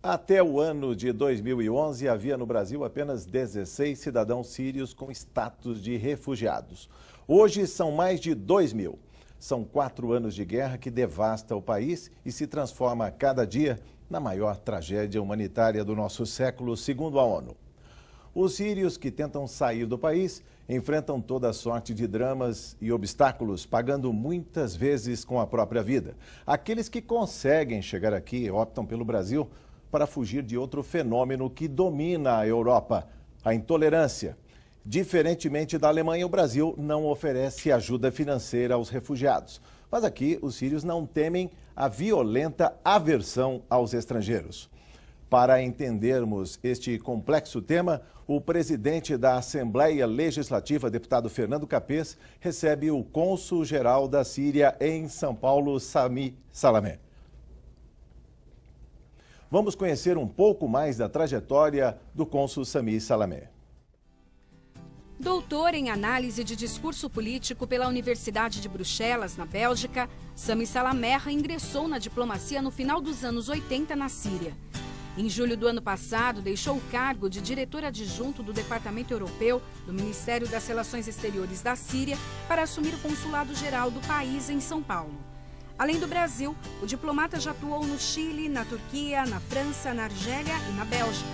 Até o ano de 2011, havia no Brasil apenas 16 cidadãos sírios com status de refugiados. Hoje são mais de 2.000. São 4 anos de guerra que devasta o país e se transforma a cada dia na maior tragédia humanitária do nosso século, segundo a ONU. Os sírios que tentam sair do país enfrentam toda sorte de dramas e obstáculos, pagando muitas vezes com a própria vida. Aqueles que conseguem chegar aqui optam pelo Brasil para fugir de outro fenômeno que domina a Europa, a intolerância. Diferentemente da Alemanha, o Brasil não oferece ajuda financeira aos refugiados. Mas aqui, os sírios não temem a violenta aversão aos estrangeiros. Para entendermos este complexo tema, o presidente da Assembleia Legislativa, deputado Fernando Capês, recebe o cônsul-geral da Síria em São Paulo, Sami Salamé. Vamos conhecer um pouco mais da trajetória do cônsul Sami Salamé. Doutor em análise de discurso político pela Universidade de Bruxelas, na Bélgica, Sami Salamé ingressou na diplomacia no final dos anos 80 na Síria. Em julho do ano passado, deixou o cargo de diretor adjunto do Departamento Europeu do Ministério das Relações Exteriores da Síria para assumir o consulado-geral do país em São Paulo. Além do Brasil, o diplomata já atuou no Chile, na Turquia, na França, na Argélia e na Bélgica.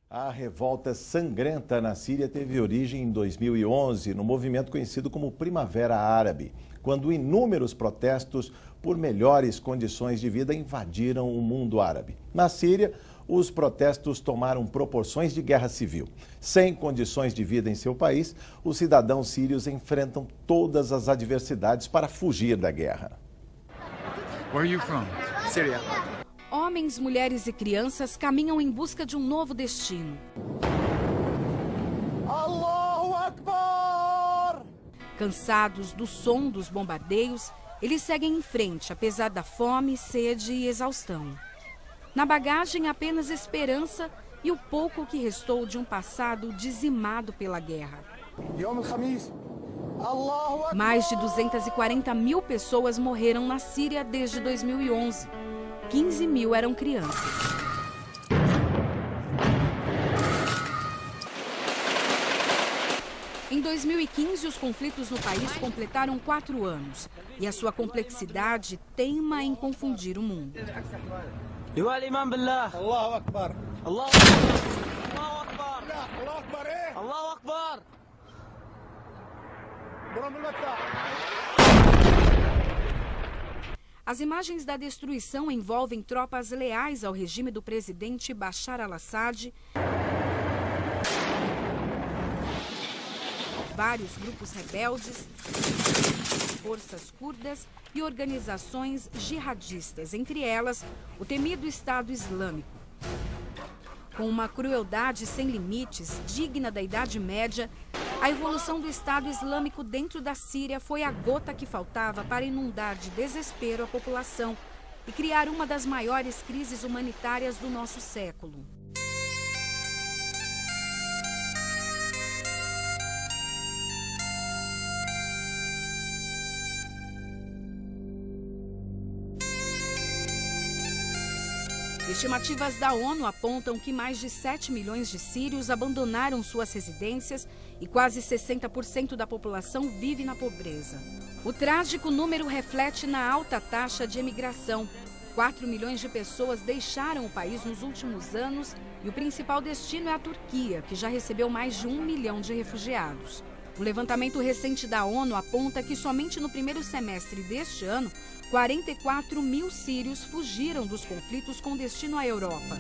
A revolta sangrenta na Síria teve origem em 2011, no movimento conhecido como Primavera Árabe, quando inúmeros protestos por melhores condições de vida invadiram o mundo árabe. Na Síria, os protestos tomaram proporções de guerra civil. Sem condições de vida em seu país, os cidadãos sírios enfrentam todas as adversidades para fugir da guerra. Where are you from? Syria. Homens, mulheres e crianças caminham em busca de um novo destino. Allahu Akbar! Cansados do som dos bombardeios, eles seguem em frente, apesar da fome, sede e exaustão. Na bagagem, apenas esperança e o pouco que restou de um passado dizimado pela guerra. Mais de 240 mil pessoas morreram na Síria desde 2011. 15 mil eram crianças. Em 2015, os conflitos no país completaram 4 anos. E a sua complexidade teima em confundir o mundo. Allahu Akbar! Allahu Akbar! Allahu Akbar! Allahu Akbar! As imagens da destruição envolvem tropas leais ao regime do presidente Bashar al-Assad, vários grupos rebeldes, forças curdas e organizações jihadistas, entre elas o temido Estado Islâmico. Com uma crueldade sem limites, digna da Idade Média, a evolução do Estado Islâmico dentro da Síria foi a gota que faltava para inundar de desespero a população e criar uma das maiores crises humanitárias do nosso século. Estimativas da ONU apontam que mais de 7 milhões de sírios abandonaram suas residências e quase 60% da população vive na pobreza. O trágico número reflete na alta taxa de emigração. 4 milhões de pessoas deixaram o país nos últimos anos e o principal destino é a Turquia, que já recebeu mais de 1 milhão de refugiados. O levantamento recente da ONU aponta que somente no primeiro semestre deste ano, 44 mil sírios fugiram dos conflitos com destino à Europa.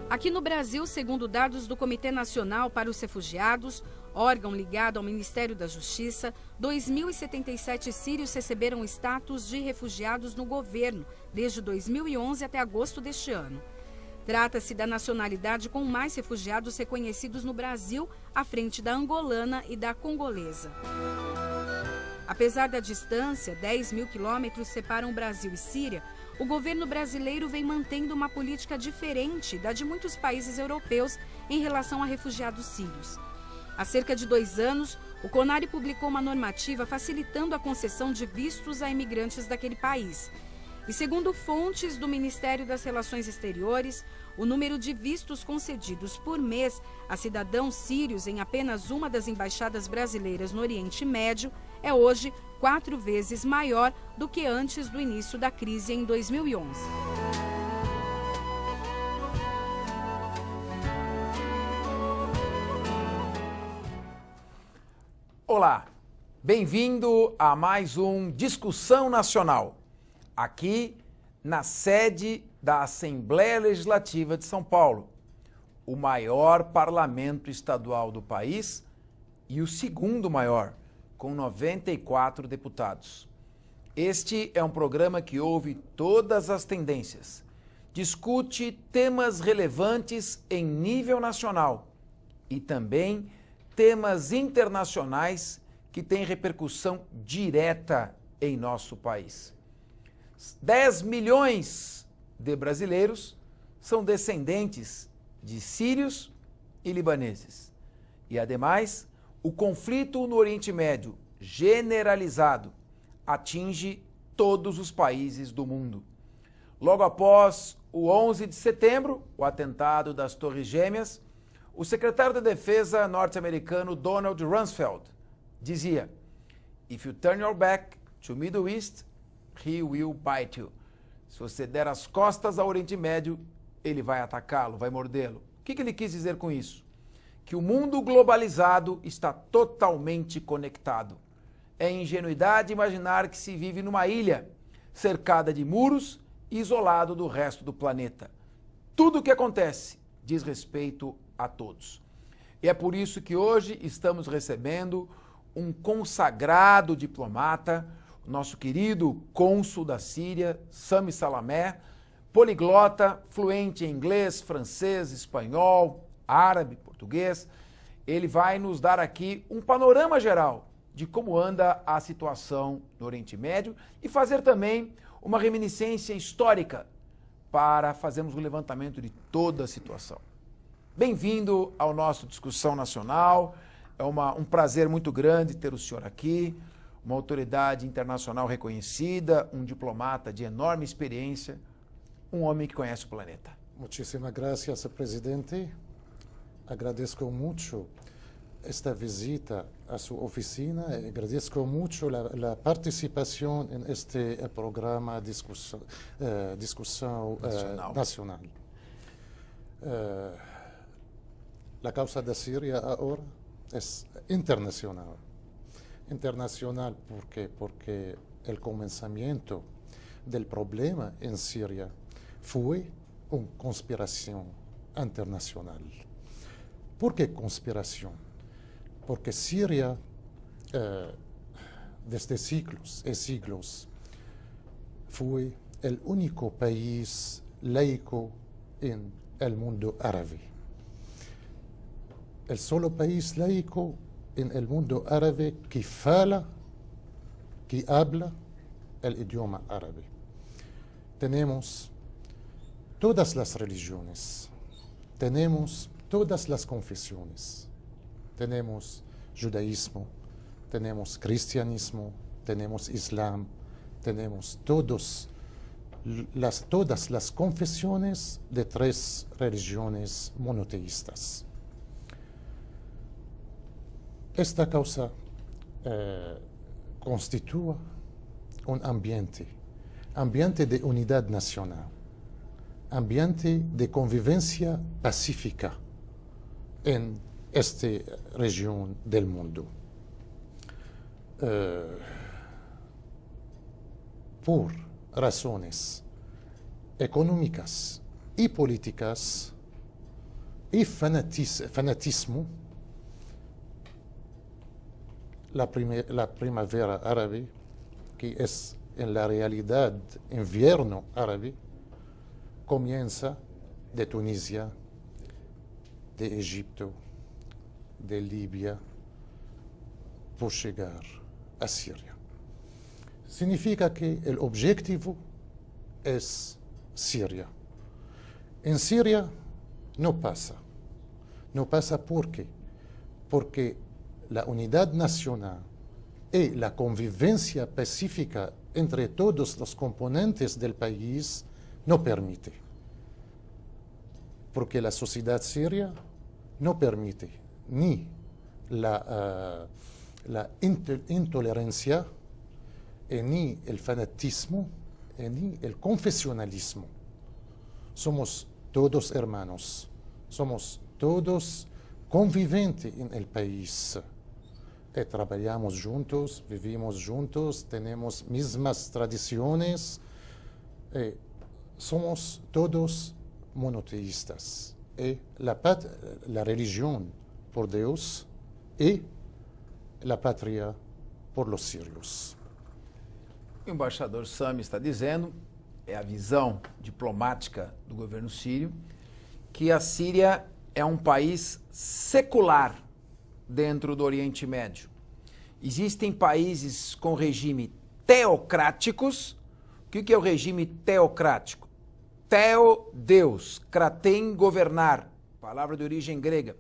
Aqui no Brasil, segundo dados do Comitê Nacional para os Refugiados, órgão ligado ao Ministério da Justiça, 2.077 sírios receberam status de refugiados no governo, desde 2011 até agosto deste ano. Trata-se da nacionalidade com mais refugiados reconhecidos no Brasil, à frente da angolana e da congolesa. Apesar da distância, 10 mil quilômetros separam Brasil e Síria, o governo brasileiro vem mantendo uma política diferente da de muitos países europeus em relação a refugiados sírios. Há cerca de 2 anos, o CONARE publicou uma normativa facilitando a concessão de vistos a imigrantes daquele país. E segundo fontes do Ministério das Relações Exteriores, o número de vistos concedidos por mês a cidadãos sírios em apenas uma das embaixadas brasileiras no Oriente Médio é hoje 4 vezes maior do que antes do início da crise em 2011. Olá, bem-vindo a mais um Discussão Nacional, aqui na sede da Assembleia Legislativa de São Paulo, o maior parlamento estadual do país e o segundo maior, com 94 deputados. Este é um programa que ouve todas as tendências, discute temas relevantes em nível nacional e também temas internacionais que têm repercussão direta em nosso país. 10 milhões de brasileiros são descendentes de sírios e libaneses. E, ademais, o conflito no Oriente Médio, generalizado, atinge todos os países do mundo. Logo após o 11 de setembro, o atentado das Torres Gêmeas, o secretário da Defesa norte-americano Donald Rumsfeld dizia: "If you turn your back to Middle East, he will bite you." Se você der as costas ao Oriente Médio, ele vai atacá-lo, vai mordê-lo. O que ele quis dizer com isso? Que o mundo globalizado está totalmente conectado. É ingenuidade imaginar que se vive numa ilha, cercada de muros e isolado do resto do planeta. Tudo o que acontece diz respeito a todos. E é por isso que hoje estamos recebendo um consagrado diplomata, nosso querido cônsul da Síria, Sami Salamé, poliglota, fluente em inglês, francês, espanhol, árabe, português. Ele vai nos dar aqui um panorama geral de como anda a situação no Oriente Médio e fazer também uma reminiscência histórica para fazermos um levantamento de toda a situação. Bem-vindo ao nosso Discussão Nacional. É um prazer muito grande ter o senhor aqui, uma autoridade internacional reconhecida, um diplomata de enorme experiência, um homem que conhece o planeta. Muchísimas gracias, presidente. Agradeço muito esta visita à sua oficina e agradeço muito a participação neste programa Discussão Nacional. A causa da Síria agora é internacional. Internacional porque o começamento do problema em Síria foi uma conspiração internacional. Por que conspiração? Porque Síria, desde séculos e séculos, foi o único país laico no mundo árabe. O solo país laico no mundo árabe que habla o idioma árabe. Temos todas as religiões, temos todas as confissões. Temos judaísmo, temos cristianismo, temos islã, temos todas as confissões de 3 religiões monoteístas. Esta causa constitui ambiente de unidade nacional, ambiente de convivência pacífica em esta região do mundo. Por razões econômicas e políticas e fanatismo, a primavera árabe, que é na realidade inverno árabe, começa de Tunísia, de Egito, de Líbia, por chegar à Síria. Significa que o objetivo é Síria. Em Síria não passa. Não passa porque porque la unidad nacional y la convivencia pacífica entre todos los componentes del país no permite. Porque la sociedad siria no permite ni la intolerancia, ni el fanatismo, ni el confesionalismo. Somos todos hermanos, somos todos conviventes en el país. Trabajamos juntos, vivimos juntos, tenemos mismas tradiciones, somos todos monoteístas. La religión por Dios y la patria por los sirios. O embaixador Sami está dizendo, é a visão diplomática do governo sírio, que a Síria é um país secular dentro do Oriente Médio. Existem países com regime teocráticos. O que é o regime teocrático? Teo, Deus, kraten, governar, palavra de origem grega.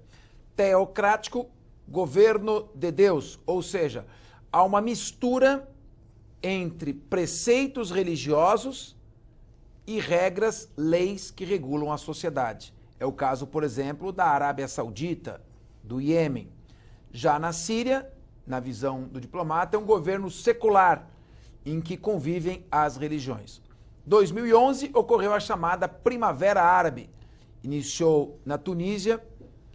Teocrático, governo de Deus, ou seja, há uma mistura entre preceitos religiosos e regras, leis que regulam a sociedade. É o caso, por exemplo, da Arábia Saudita, do Iêmen. Já na Síria, na visão do diplomata, é um governo secular, em que convivem as religiões. 2011 ocorreu a chamada Primavera Árabe. Iniciou na Tunísia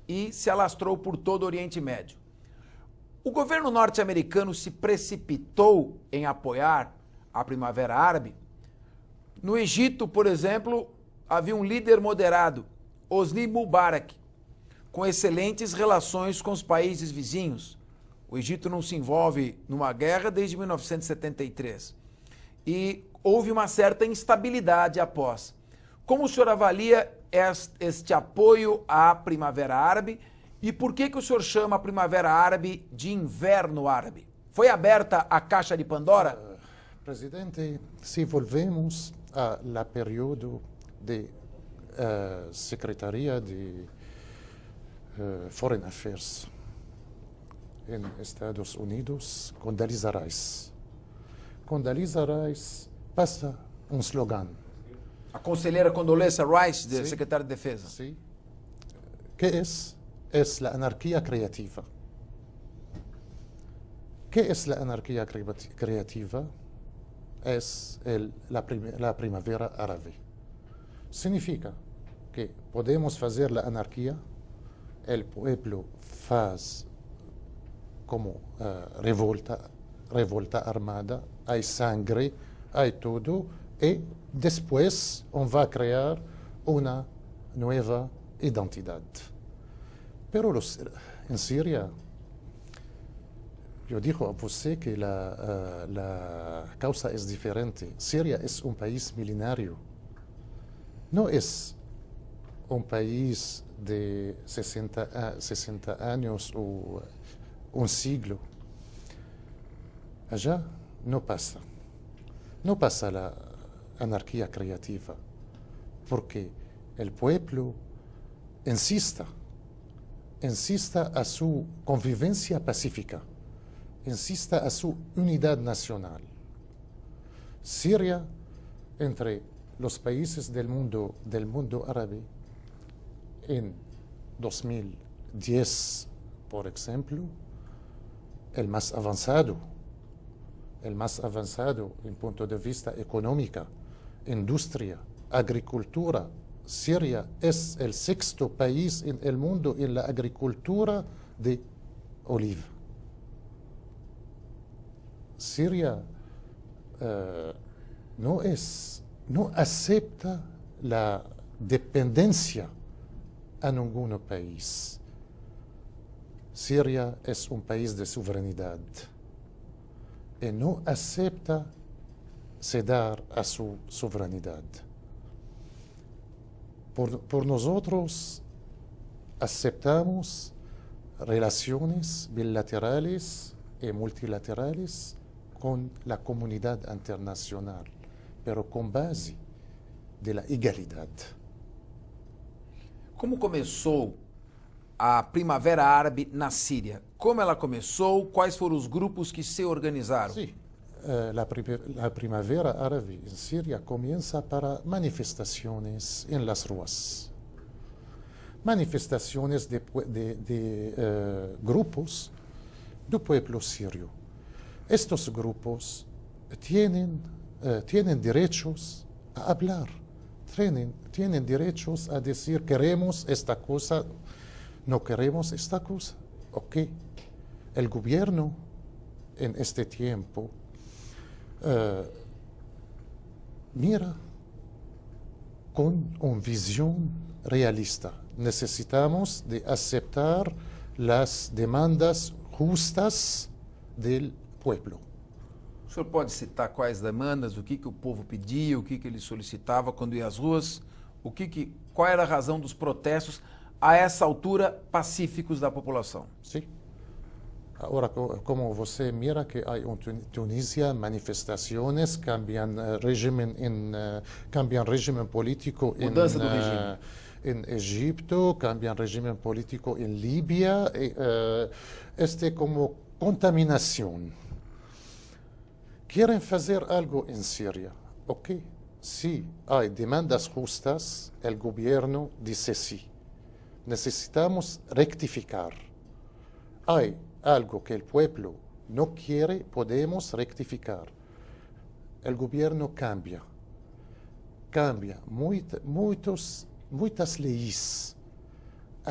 e se alastrou por todo o Oriente Médio. O governo norte-americano se precipitou em apoiar a Primavera Árabe. No Egito, por exemplo, havia um líder moderado, Hosni Mubarak, com excelentes relações com os países vizinhos. O Egito não se envolve numa guerra desde 1973. E houve uma certa instabilidade após. Como o senhor avalia este apoio à Primavera Árabe e por que o senhor chama a Primavera Árabe de Inverno Árabe? Foi aberta a caixa de Pandora? Presidente, se volvemos ao período de Secretaria de Foreign Affairs em Estados Unidos, Condoleezza Rice. Condoleezza Rice passa um slogan. A conselheira Condoleezza Rice, Sí. secretária de Defesa. ¿Sí? ¿Qué es? Es la anarquía creativa. ¿Qué es la anarquía creativa? Es la primavera árabe. Significa que podemos hacer la anarquía, el pueblo faz como revolta armada, hay sangre, hay todo, y después va a crear una nueva identidad. Pero en Siria, yo digo a usted que la causa es diferente. Siria es un país milenario. No es un país de 60 años o un siglo. Allá no pasa. No pasa la anarquía creativa, porque el pueblo insista a su convivencia pacífica, insista a su unidad nacional. Siria, entre los países del mundo árabe, en 2010, por ejemplo, el más avanzado en punto de vista económico, industria, agricultura. Siria es el sexto país en el mundo en la agricultura de oliva. Siria no acepta la dependencia a ningún país. Siria es un país de soberanía y no acepta ceder a su soberanía. Por nosotros aceptamos relaciones bilaterales y multilaterales con la comunidad internacional, pero con base de la igualdad. Como começou a Primavera Árabe na Síria? Como ela começou? Quais foram os grupos que se organizaram? Sí, la primavera árabe en Siria comienza para manifestaciones en las ruas. Manifestaciones de grupos del pueblo sirio. Estos grupos tienen derechos a hablar, tienen derechos a decir queremos esta cosa, no queremos esta cosa. Ok, el gobierno en este tiempo mira con una visión realista. Necesitamos de aceptar las demandas justas del pueblo. O senhor pode citar quais demandas, o que o povo pedia, o que ele solicitava quando ia às ruas? Qual era a razão dos protestos a essa altura pacíficos da população? Sí. Ahora, como você mira que hay en Tunisia manifestaciones, cambian régimen político Mudança do regime. en Egipto, cambian régimen político en Libia, como contaminación. Quieren hacer algo en Siria, ok. Si hay demandas justas, el gobierno dice sí. Necesitamos rectificar. Hay algo que el pueblo no quiere, podemos rectificar. El gobierno cambia muchas leyes y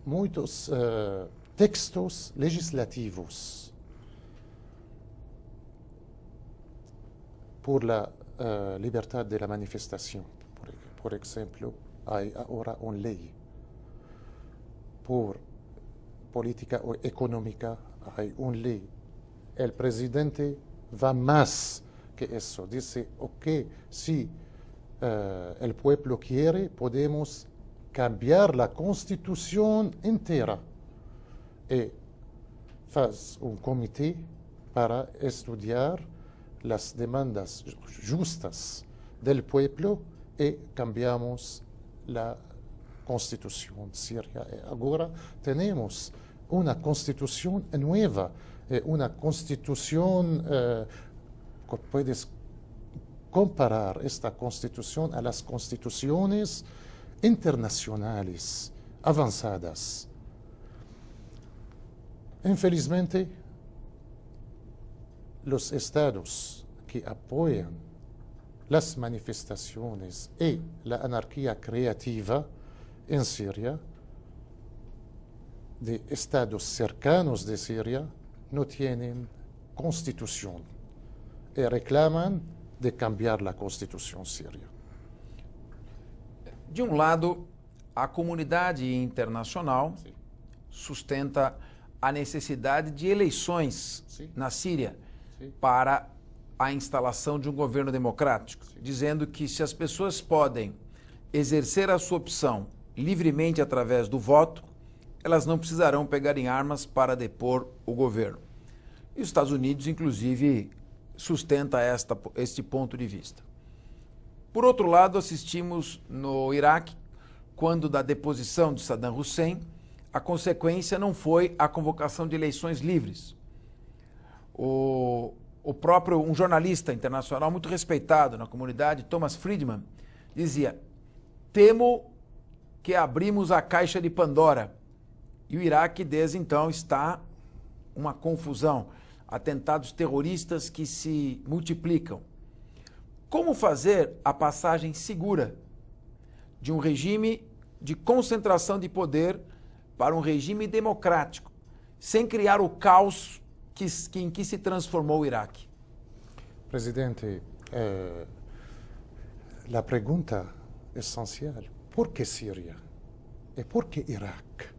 muchos textos legislativos por la libertad de la manifestación. Por ejemplo, hay ahora una ley por política económica, hay una ley. El presidente va más que eso. Dice, ok, si el pueblo quiere, podemos cambiar la constitución entera. Y hace un comité para estudiar las demandas justas del pueblo y cambiamos la constitución siria. Ahora tenemos una constitución nueva, una constitución, puedes comparar esta constitución a las constituciones internacionales avanzadas. Infelizmente, los estados que apoyan las manifestaciones y la anarquía creativa en Siria, de estados cercanos de Siria, no tienen constitución y reclaman de cambiar la constitución siria. De um lado, a comunidade internacional sustenta a necessidade de eleições na Síria para a instalação de um governo democrático, dizendo que se as pessoas podem exercer a sua opção livremente através do voto, elas não precisarão pegar em armas para depor o governo. E os Estados Unidos, inclusive, sustenta este ponto de vista. Por outro lado, assistimos no Iraque, quando da deposição de Saddam Hussein, a consequência não foi a convocação de eleições livres. Um jornalista internacional muito respeitado na comunidade, Thomas Friedman, dizia: temo que abrimos a caixa de Pandora. E o Iraque, desde então, está uma confusão, atentados terroristas que se multiplicam. Como fazer a passagem segura de um regime de concentração de poder para um regime democrático, sem criar o caos em que se transformou o Iraque? Presidente, a pergunta essencial, ¿por qué Siria? ¿Y por qué Irak?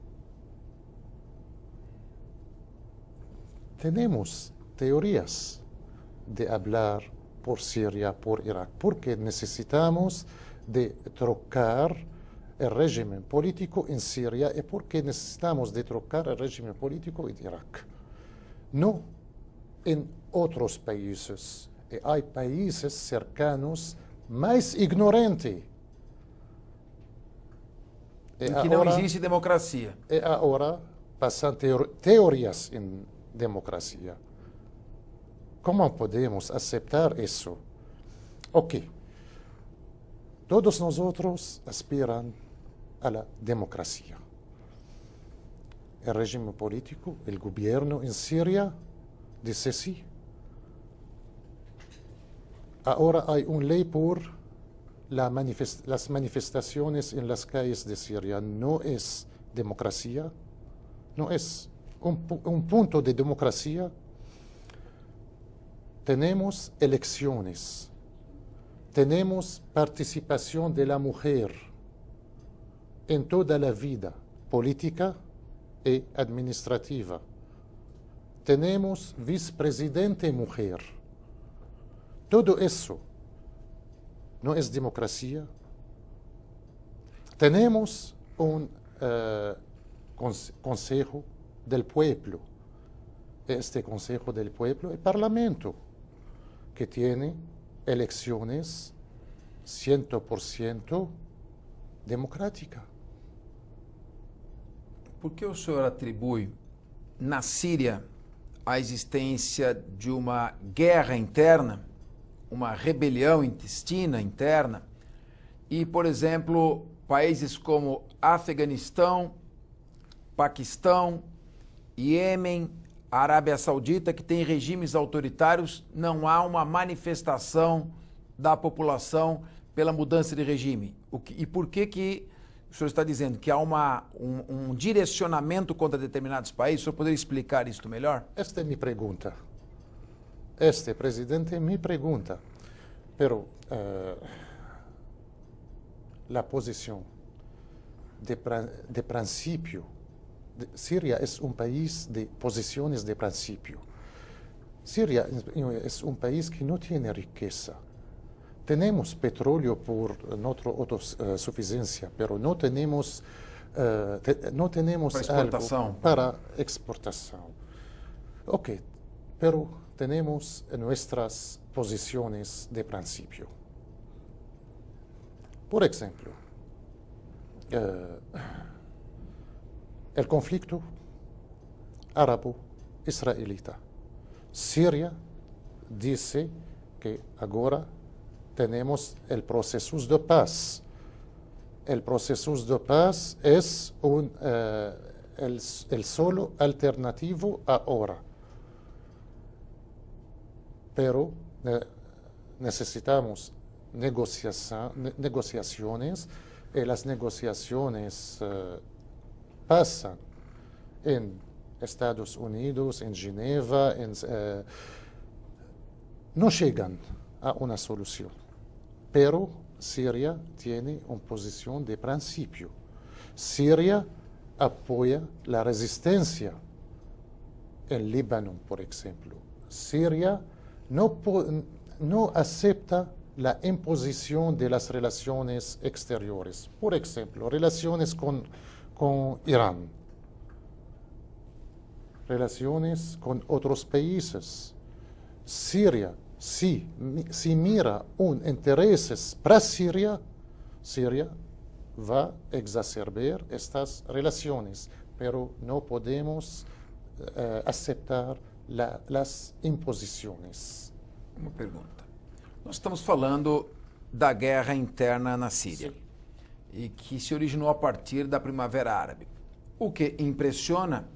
Tenemos teorías de hablar por Siria, por Irak, porque necesitamos de trocar el régimen político en Siria y porque necesitamos de trocar el régimen político en Irak. No en otros países. Y hay países cercanos más ignorantes em que não existe democracia. E agora passam teorias em democracia. Como podemos aceitar isso? Ok. Todos nós aspiram à democracia. O regime político, o governo em Síria, disse sim. Agora há uma lei por las manifestaciones en las calles de Siria. No es democracia, no es un punto de democracia. Tenemos elecciones, tenemos participación de la mujer en toda la vida política y administrativa. Tenemos vicepresidente mujer. Todo eso no es democracia. Tenemos un Consejo del Pueblo. Este Consejo del Pueblo es el Parlamento, que tiene elecciones 100% democráticas. Por que o senhor atribui na Síria a existência de uma guerra interna, uma rebelião intestina interna, e, por exemplo, países como Afeganistão, Paquistão, Iêmen, Arábia Saudita, que têm regimes autoritários, não há uma manifestação da população pela mudança de regime? E por que o senhor está dizendo que há um direcionamento contra determinados países? O senhor poderia explicar isso melhor? Esta é minha pergunta. Este presidente me pergunta. Pero a posição de princípio, Síria é um país de posições de princípio. Síria é um país que não tem riqueza. Temos petróleo por nossa autossuficiência, mas não temos algo para exportação. Ok, pero temos nossas posições de princípio. Por exemplo, o conflito árabe-israelita. Síria disse que agora temos o processo de paz. O processo de paz é o solo alternativo agora. Pero necesitamos negociaciones y las negociaciones pasan en Estados Unidos, en Ginebra, no llegan a una solución. Pero Siria tiene una posición de principio. Siria apoya la resistencia en Líbano, por ejemplo. Siria no acepta la imposición de las relaciones exteriores. Por ejemplo, relaciones con Irán, relaciones con otros países. Siria, si mira un intereses para Siria, Siria va a exacerbar estas relaciones, pero no podemos aceptar las imposições. Uma pergunta. Nós estamos falando da guerra interna na Síria. Sim. E que se originou a partir da Primavera Árabe. O que impressiona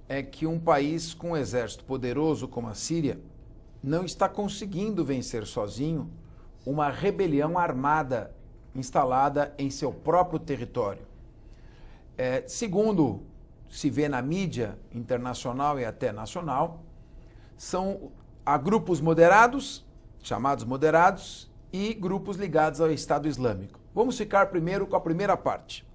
é que um país com um exército poderoso como a Síria não está conseguindo vencer sozinho uma rebelião armada instalada em seu próprio território. Segundo se vê na mídia internacional e até nacional, há grupos moderados, chamados moderados, e grupos ligados ao Estado Islâmico. Vamos ficar primeiro com a primeira parte.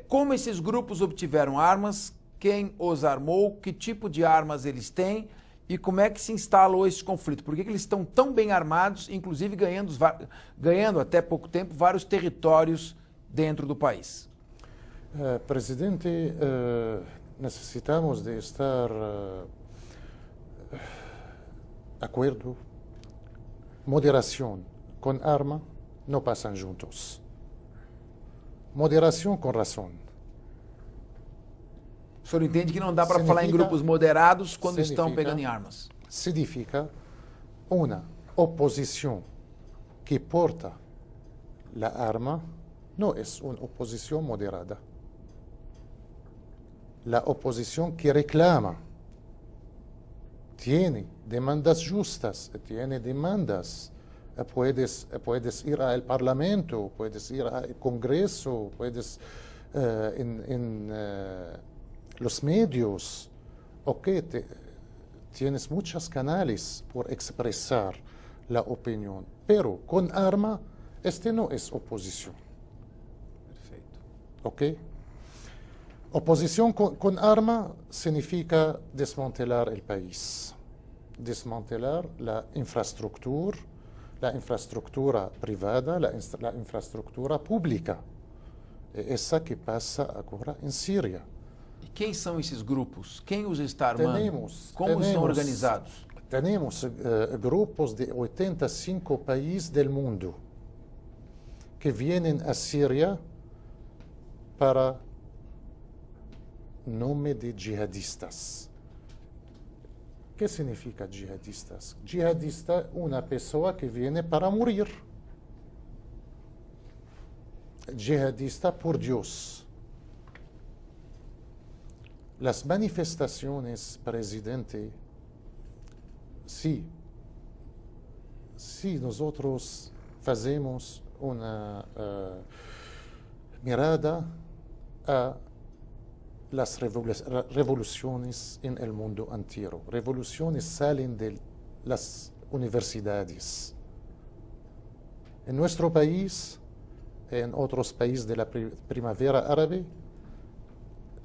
Como esses grupos obtiveram armas, quem os armou, que tipo de armas eles têm e como é que se instalou esse conflito? Por que eles estão tão bem armados, inclusive ganhando até pouco tempo vários territórios dentro do país? Presidente, necessitamos de estar acordo, moderação com arma não passam juntos. moderação com razão. O senhor entende que não dá para falar em grupos moderados quando estão significa- pegando em armas? Significa uma oposição que porta a arma não é uma oposição moderada. A oposição que reclama tiene demandas justas, tiene demandas. Puedes ir al Parlamento, puedes ir al Congreso, puedes en los medios. Tienes muchos canales por expresar la opinión, pero con arma, no es oposición. Perfeito. ¿Ok? Oposición con arma significa desmantelar el país, desmantelar la infraestructura privada, la infraestructura pública. É essa que passa agora em Síria. E quem são esses grupos? Quem os está armando? Tenemos- Como estão tenemos- organizados? Temos grupos de 85 países del mundo que vienen a Síria para nome de jihadistas. ¿Qué significa jihadistas? Jihadista es una persona que viene para morir. Jihadista por Dios. Las manifestaciones, presidente, si nosotros hacemos una mirada a las revoluciones en el mundo entero. Revoluciones salen de las universidades. En nuestro país, en otros países de la primavera árabe,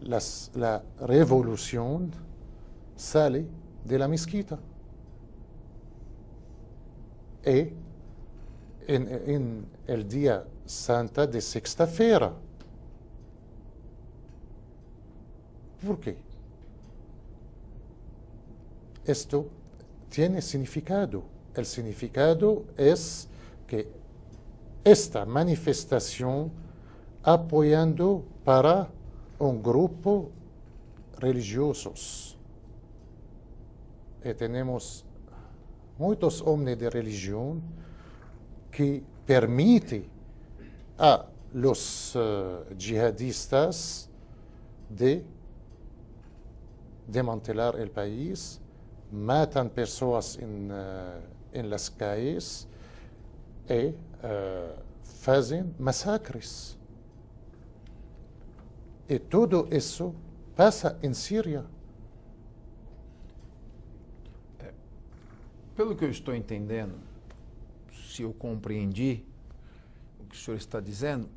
la revolución sale de la mezquita. Y en el día Santa de Sexta-feira. ¿Por qué? Esto tiene significado. El significado es que esta manifestación apoyando para un grupo religiosos. Y tenemos muchos hombres de religión que permiten a los yihadistas de desmantelar el país, matan personas en las calles y hacen masacres. Y todo eso pasa en Síria. Pelo que eu estou entendendo, se eu compreendi o que o senhor está dizendo,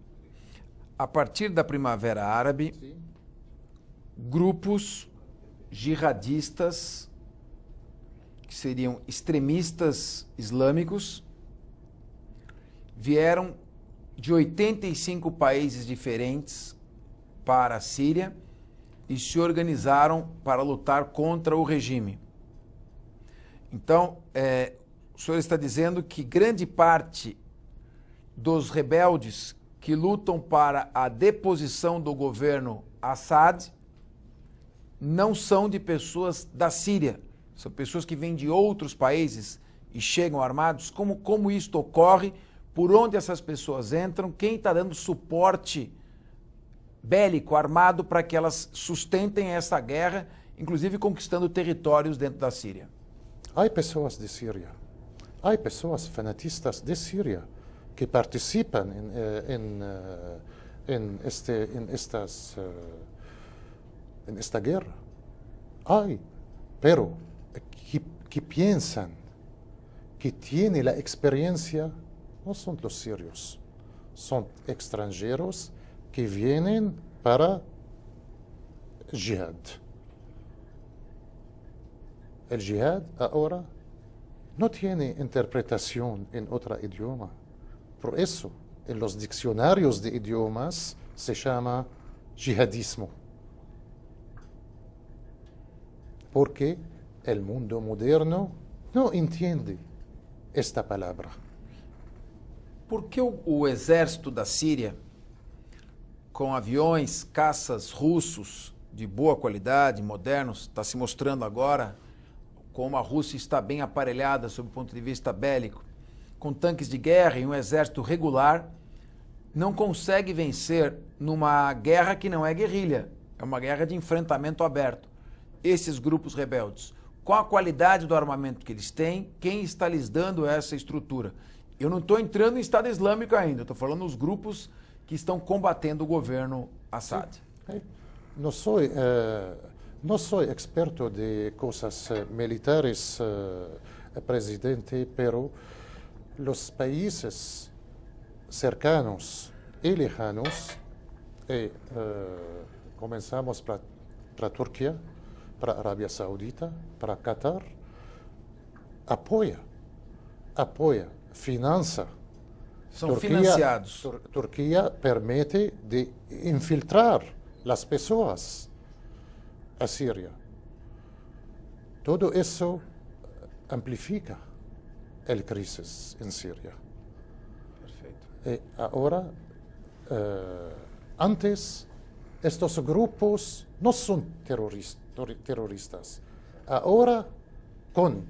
a partir da Primavera Árabe, grupos jihadistas, que seriam extremistas islâmicos, vieram de 85 países diferentes para a Síria e se organizaram para lutar contra o regime. Então, o senhor está dizendo que grande parte dos rebeldes que lutam para a deposição do governo Assad não são de pessoas da Síria, são pessoas que vêm de outros países e chegam armados. Como isto ocorre? Por onde essas pessoas entram? Quem está dando suporte bélico, armado, para que elas sustentem essa guerra, inclusive conquistando territórios dentro da Síria? Há pessoas de Síria, há pessoas fanatistas de Síria que participam en esta guerra. Hay, pero que piensan que tienen la experiencia, no son los sirios, son extranjeros que vienen para jihad. El jihad ahora no tiene interpretación en otro idioma. Por eso, en los diccionarios de idiomas se llama jihadismo. Porque el mundo moderno no entiende esta palabra. Por que o exército da Síria com aviões, caças russos de boa qualidade, modernos. Está se mostrando agora como a Rússia está bem aparelhada sob o ponto de vista bélico, com tanques de guerra e um exército regular, não consegue vencer numa guerra que não é guerrilha, é uma guerra de enfrentamento aberto. Esses grupos rebeldes, com a qualidade do armamento que eles têm, quem está lhes dando essa estrutura? Eu não estou entrando em Estado Islâmico ainda, estou falando dos grupos que estão combatendo o governo Assad. No soy experto de cosas militares, presidente, pero los países cercanos y lejanos, comenzamos para Turquía, para Arabia Saudita, para Qatar, apoya, financia. São financiados. Turquía permite de infiltrar las pessoas a Síria. Todo eso amplifica el crisis en Siria. Perfeito. Ahora, antes, estos grupos no son terroristas. Ahora, con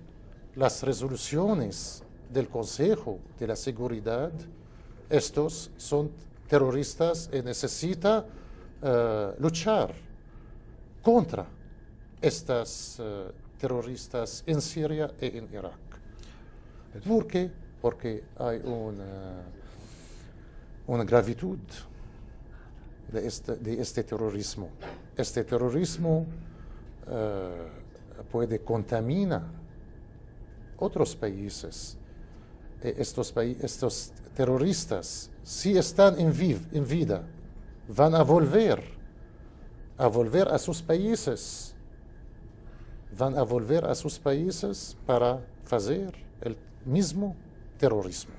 las resoluciones del Consejo de la Seguridad, estos son terroristas y necesitan luchar contra estas terroristas en Siria y en Irak. ¿Por qué? Porque hay una gravitud de este terrorismo. Este terrorismo puede contaminar otros países. Estos terroristas, si están en vida, van a volver a sus países. Van a volver a sus países para hacer el mismo terrorismo.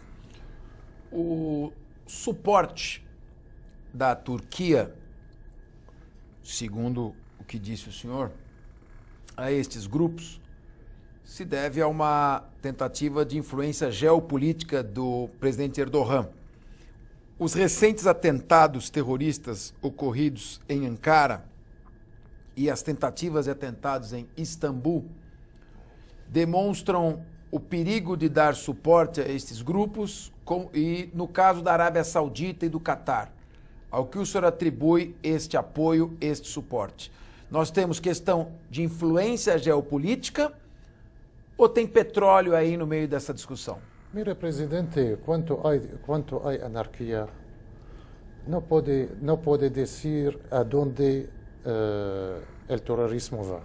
O suporte da Turquia, segundo o que disse o senhor, a estes grupos, se deve a uma tentativa de influência geopolítica do presidente Erdogan. Os recentes atentados terroristas ocorridos em Ankara e as tentativas de atentados em Istambul demonstram o perigo de dar suporte a estes grupos e, no caso da Arábia Saudita e do Catar, ao que o senhor atribui este apoio, este suporte? Nós temos questão de influência geopolítica ou tem petróleo aí no meio dessa discussão? Mire, presidente, quanto há anarquia, não pode dizer aonde o terrorismo vai.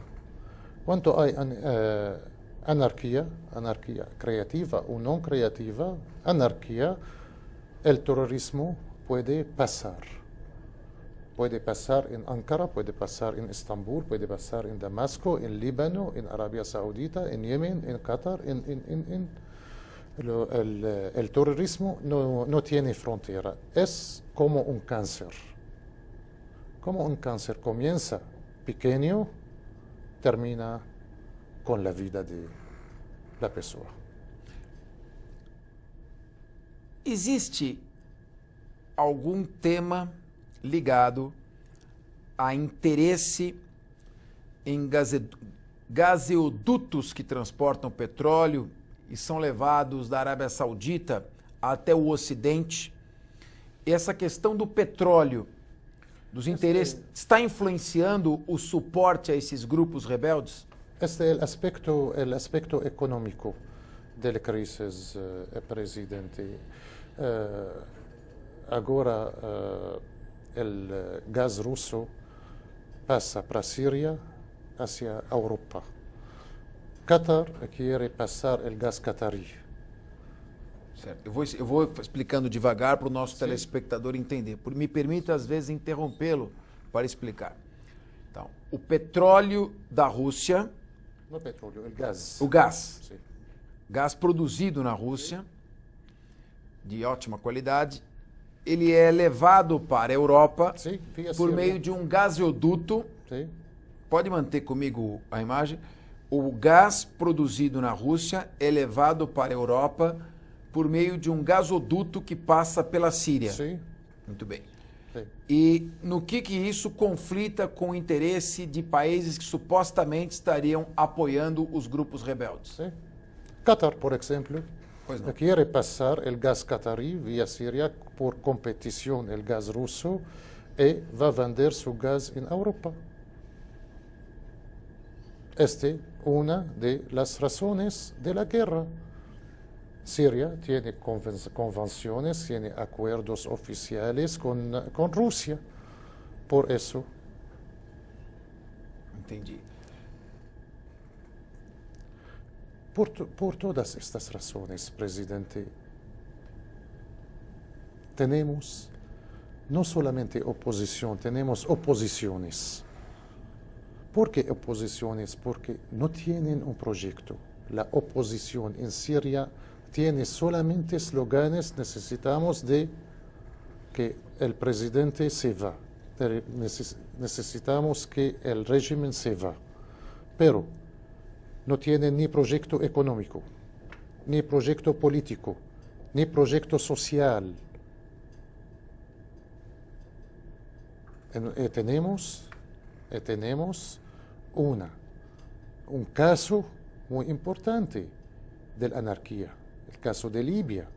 Quanto há anarquia criativa ou não criativa, o terrorismo pode passar. Puede pasar en Ankara, puede pasar en Estambul, puede pasar en Damasco, en Líbano, en Arabia Saudita, en Yemen, en Qatar. El terrorismo no tiene frontera. Es como un cáncer. Como un cáncer. Comienza pequeño, termina con la vida de la persona. Existe algum tema ligado a interesse em gasodutos que transportam petróleo e são levados da Arábia Saudita até o Ocidente? Essa questão do petróleo, dos interesses, está influenciando o suporte a esses grupos rebeldes? Este é o aspecto econômico da crise, presidente. Agora, o gás russo passa para a Síria, hacia a Europa. Qatar quer passar o gás catarí. Certo. Eu vou explicando devagar para o nosso telespectador entender. Me permita, às vezes, interrompê-lo para explicar. Então, o petróleo da Rússia... Não é petróleo, é o gás. O gás. Sim. Gás produzido na Rússia, de ótima qualidade, ele é levado para a Europa por meio de um gasoduto. Sim. Pode manter comigo a imagem? O gás produzido na Rússia é levado para a Europa por meio de um gasoduto que passa pela Síria. Sim. Muito bem. Sim. E no que isso conflita com o interesse de países que supostamente estariam apoiando os grupos rebeldes? Sí. Qatar, por ejemplo, Pues no. quiere pasar el gas qatarí vía Siria por competición el gas ruso y va a vender su gas en Europa. Esta es una de las razones de la guerra. Siria tiene convenciones, tiene acuerdos oficiales con Rusia. Por eso, Entendi. por todas estas razones, presidente, tenemos no solamente oposición, tenemos oposiciones. ¿Por qué oposiciones? Porque no tienen un proyecto. La oposición en Siria tiene solamente eslóganes, necesitamos de que el presidente se va, necesitamos que el régimen se va, pero no tienen ni proyecto económico, ni proyecto político, ni proyecto social. Tenemos un caso muy importante de la anarquía, el caso de Libia.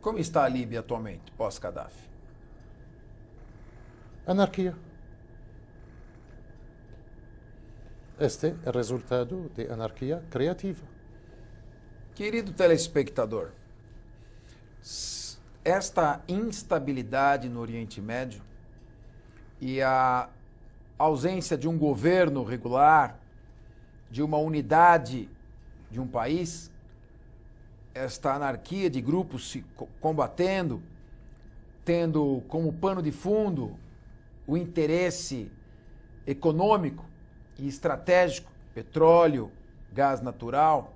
Como está a Líbia atualmente, pós-Gaddafi? Anarquía. Este es el resultado de anarquía creativa. Querido telespectador, esta instabilidade no Oriente Médio e a ausência de um governo regular, de uma unidade de um país, esta anarquia de grupos se combatendo, tendo como pano de fundo o interesse econômico e estratégico, petróleo, gás natural,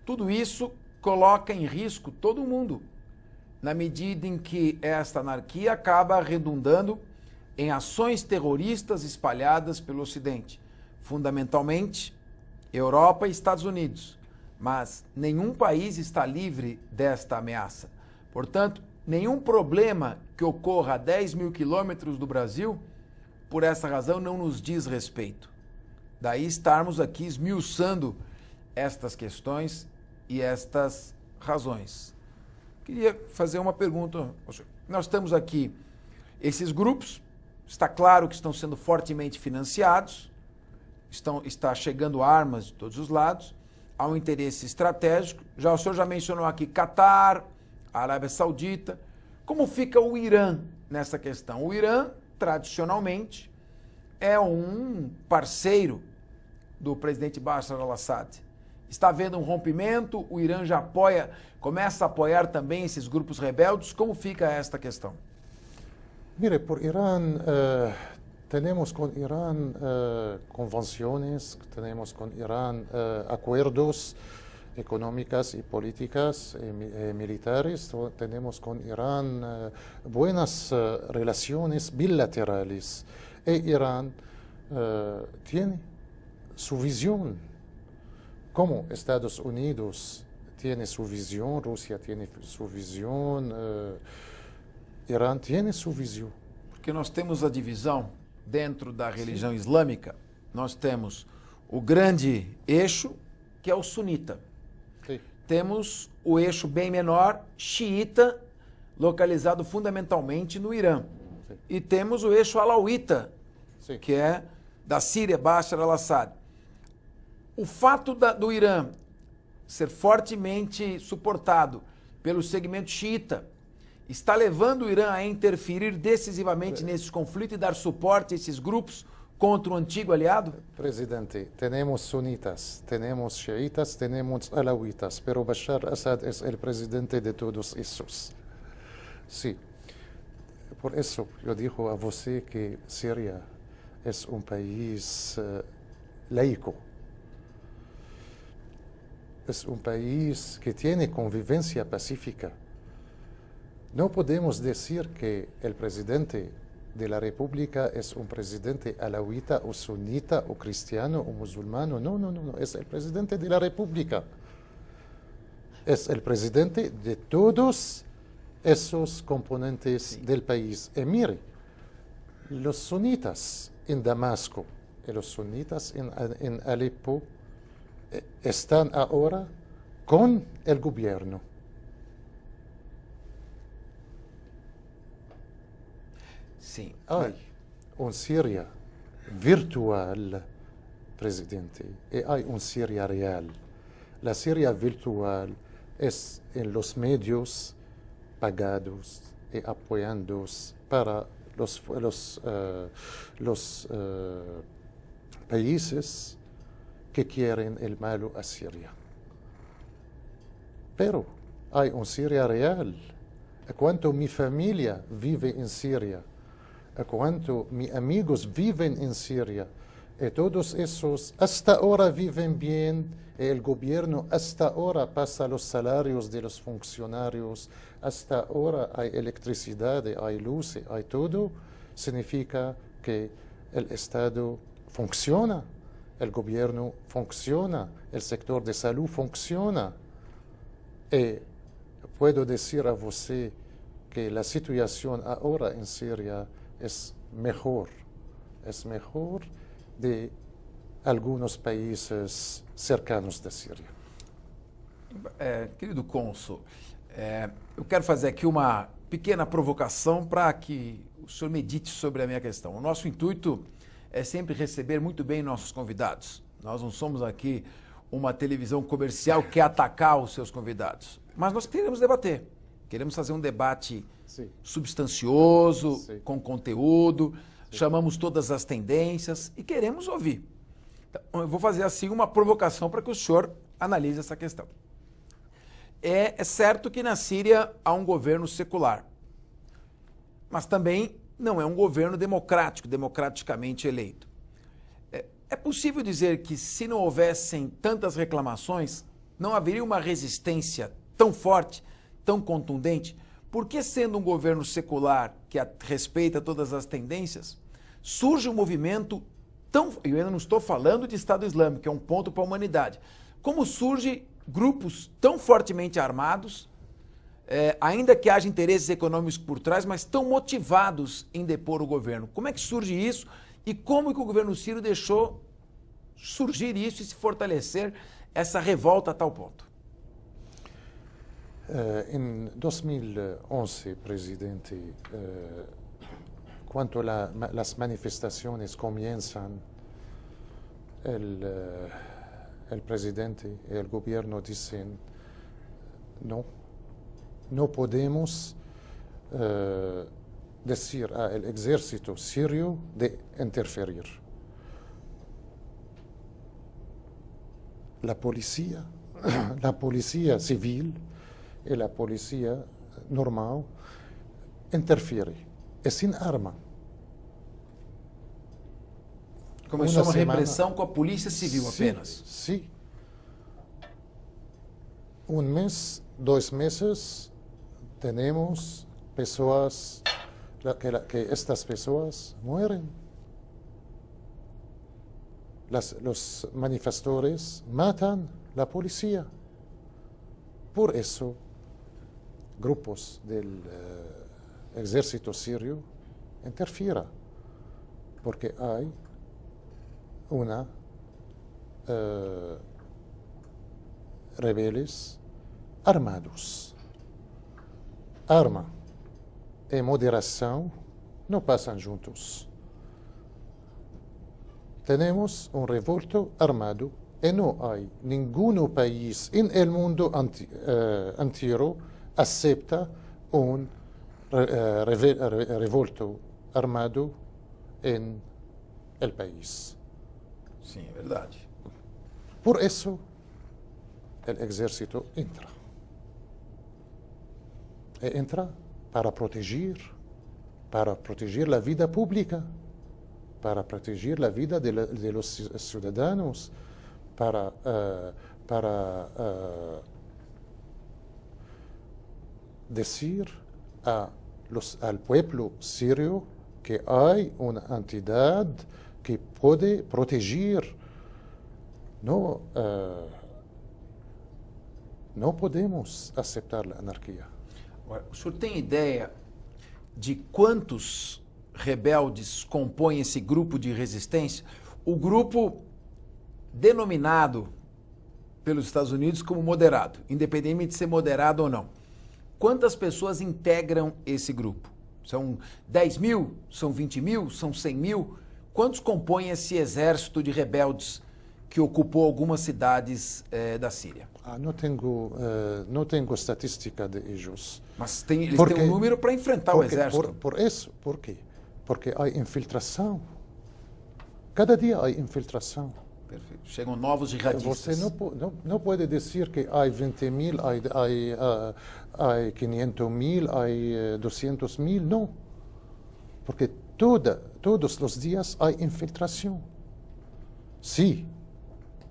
tudo isso coloca em risco todo mundo, na medida em que esta anarquia acaba redundando em ações terroristas espalhadas pelo Ocidente, fundamentalmente Europa e Estados Unidos. Mas nenhum país está livre desta ameaça. Portanto, nenhum problema que ocorra a 10 mil quilômetros do Brasil, por essa razão, não nos diz respeito. Daí estarmos aqui esmiuçando estas questões e estas razões. Queria fazer uma pergunta. Nós estamos aqui, esses grupos, está claro que estão sendo fortemente financiados, está chegando armas de todos os lados, há um interesse estratégico. O senhor já mencionou aqui Catar, a Arábia Saudita. Como fica o Irã nessa questão? O Irã, tradicionalmente, é um parceiro do presidente Bashar al-Assad. Está havendo um rompimento, o Irã já começa a apoiar também esses grupos rebeldes. Como fica esta questão? Mire, por Irán, tenemos con Irán convenciones, tenemos con Irán acuerdos económicos y políticas y militares, tenemos con Irán buenas relaciones bilaterales. Irán tiene su visión, como Estados Unidos tiene su visión, Rusia tiene su visión, Irã tem sua visão. Porque nós temos a divisão dentro da religião islâmica, nós temos o grande eixo, que é o sunita. Sim. Temos o eixo bem menor, xiita, localizado fundamentalmente no Irã. Sim. E temos o eixo alauíta, Sim. que é da Síria, Bashar al-Assad. O fato do Irã ser fortemente suportado pelo segmento xiita está levando o Irã a interferir decisivamente nesse conflito e dar suporte a esses grupos contra o antigo aliado? Presidente, temos sunitas, temos xiitas, temos alauitas, pero Bashar Assad é o presidente de todos esses. Sim. Por isso, eu digo a você que Síria é um país laico. É um país que tem convivência pacífica. No podemos decir que el presidente de la República es un presidente alauita o sunita o cristiano o musulmano. No. Es el presidente de la República. Es el presidente de todos esos componentes del país. Y mire, los sunitas en Damasco y los sunitas en Alepo están ahora con el gobierno. Sim. Hay un Siria virtual, presidente, y hay un Siria real. La Siria virtual es en los medios pagados y apoyados para los países que quieren el malo a Siria. Pero hay un Siria real. ¿Cuánto mi familia vive en Siria? ¿Cuánto mis amigos viven en Siria? Y todos esos hasta ahora viven bien. El gobierno hasta ahora pasa los salarios de los funcionarios. Hasta ahora hay electricidad, hay luz, hay todo. Significa que el Estado funciona, el gobierno funciona, el sector de salud funciona. Y puedo decir a usted que la situación ahora en Siria es mejor de algunos países cercanos de Síria. Querido cônsul, eu quero fazer aqui uma pequena provocação para que o senhor medite sobre a minha questão. O nosso intuito é sempre receber muito bem nossos convidados. Nós não somos aqui uma televisão comercial que quer atacar os seus convidados, mas nós queremos debater. Queremos fazer um debate substancioso, com conteúdo, chamamos todas as tendências e queremos ouvir. Então, eu vou fazer assim uma provocação para que o senhor analise essa questão. É certo que na Síria há um governo secular, mas também não é um governo democrático, democraticamente eleito. É possível dizer que se não houvessem tantas reclamações, não haveria uma resistência tão forte, tão contundente? Por que, sendo um governo secular que respeita todas as tendências, surge um movimento tão... Eu ainda não estou falando de Estado Islâmico, que é um ponto para a humanidade. Como surge grupos tão fortemente armados, ainda que haja interesses econômicos por trás, mas tão motivados em depor o governo? Como é que surge isso e como que o governo sírio deixou surgir isso e se fortalecer essa revolta a tal ponto? En 2011, presidente, cuando las manifestaciones comienzan, el presidente y el gobierno dicen no podemos decir al ejército sirio de interferir. La policía civil y la policía normal interfiere, es sin arma. Começou uma repressão com a polícia civil apenas. Sí. Un mes, 2 meses, tenemos personas que estas personas mueren. Los manifestadores matan la policía. Por eso, grupos del ejército sirio interfieren, porque hay rebeldes armados. Arma y moderación no pasan juntos. Tenemos un revuelto armado y no hay ningún país en el mundo entero acepta un revuelto armado en el país. Sim, é verdade. Por eso, el ejército entra. Entra para proteger la vida pública, para proteger la vida de los ciudadanos, para decir al pueblo sirio que hay una entidad que puede proteger. No podemos aceptar la anarquía. O senhor tem ideia de quantos rebeldes compõem esse grupo de resistência? O grupo denominado pelos Estados Unidos como moderado, independente de ser moderado ou não. Quantas pessoas integram esse grupo? São 10 mil? São 20 mil? São 100 mil? Quantos compõem esse exército de rebeldes que ocupou algumas cidades da Síria? Não tenho estatística de ellos. Mas eles têm um número para enfrentar o exército. Por quê? Porque há infiltração. Cada dia há infiltração. Perfeito. Chegam novos jihadistas. Você não pode dizer que há 20 mil, há 500 mil, há 200 mil. Não. Porque todos os dias há infiltração. Se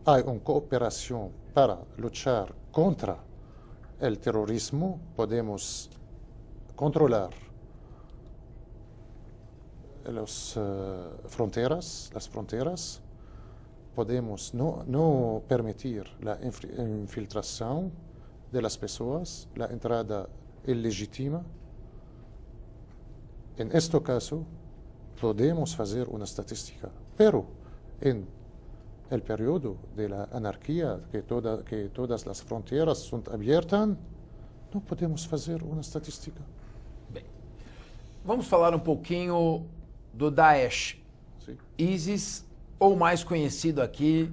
há uma cooperação para lutar contra o terrorismo, podemos controlar as fronteiras, podemos não permitir a infiltração das pessoas, a entrada ilegítima. Em este caso, podemos fazer uma estatística, pero em el período de la anarquía, que todas as fronteiras são abertas, não podemos fazer uma estatística. Bem, vamos falar um pouquinho do Daesh, Sim. ISIS, ou mais conhecido aqui